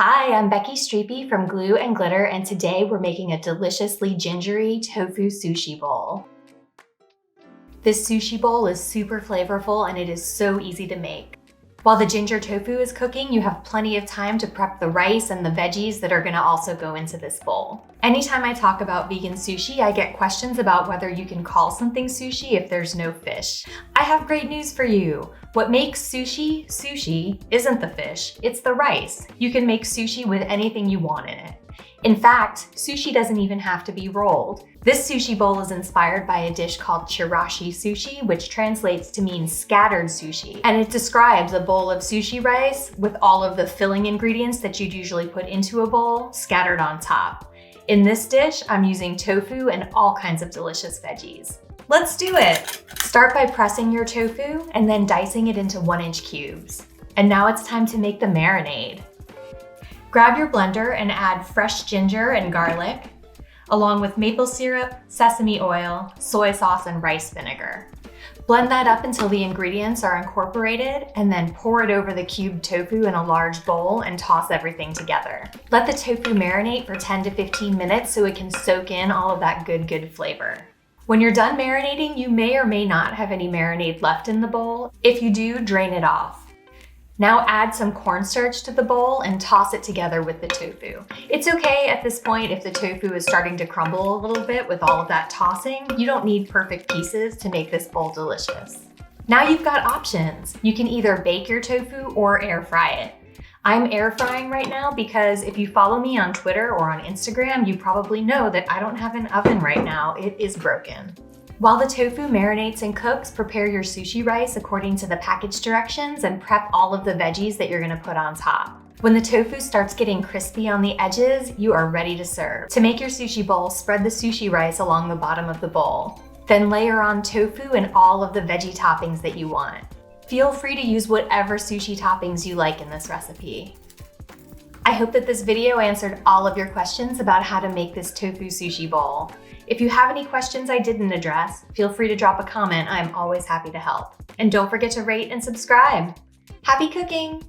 Hi, I'm Becky Streepy from Glue and Glitter, and today we're making a deliciously gingery tofu sushi bowl. This sushi bowl is super flavorful and it is so easy to make. While the ginger tofu is cooking, you have plenty of time to prep the rice and the veggies that are gonna also go into this bowl. Anytime I talk about vegan sushi, I get questions about whether you can call something sushi if there's no fish. I have great news for you. What makes sushi, sushi isn't the fish, it's the rice. You can make sushi with anything you want in it. In fact, sushi doesn't even have to be rolled. This sushi bowl is inspired by a dish called chirashi sushi, which translates to mean scattered sushi. And it describes a bowl of sushi rice with all of the filling ingredients that you'd usually put into a bowl scattered on top. In this dish, I'm using tofu and all kinds of delicious veggies. Let's do it! Start by pressing your tofu and then dicing it into 1-inch cubes. And now it's time to make the marinade. Grab your blender and add fresh ginger and garlic, along with maple syrup, sesame oil, soy sauce, and rice vinegar. Blend that up until the ingredients are incorporated, and then pour it over the cubed tofu in a large bowl and toss everything together. Let the tofu marinate for 10 to 15 minutes so it can soak in all of that good flavor. When you're done marinating, you may or may not have any marinade left in the bowl. If you do, drain it off. Now add some cornstarch to the bowl and toss it together with the tofu. It's okay at this point if the tofu is starting to crumble a little bit with all of that tossing. You don't need perfect pieces to make this bowl delicious. Now you've got options. You can either bake your tofu or air fry it. I'm air frying right now because if you follow me on Twitter or on Instagram, you probably know that I don't have an oven right now. It is broken. While the tofu marinates and cooks, prepare your sushi rice according to the package directions and prep all of the veggies that you're gonna put on top. When the tofu starts getting crispy on the edges, you are ready to serve. To make your sushi bowl, spread the sushi rice along the bottom of the bowl. Then layer on tofu and all of the veggie toppings that you want. Feel free to use whatever sushi toppings you like in this recipe. I hope that this video answered all of your questions about how to make this tofu sushi bowl. If you have any questions I didn't address, feel free to drop a comment. I'm always happy to help. And don't forget to rate and subscribe. Happy cooking!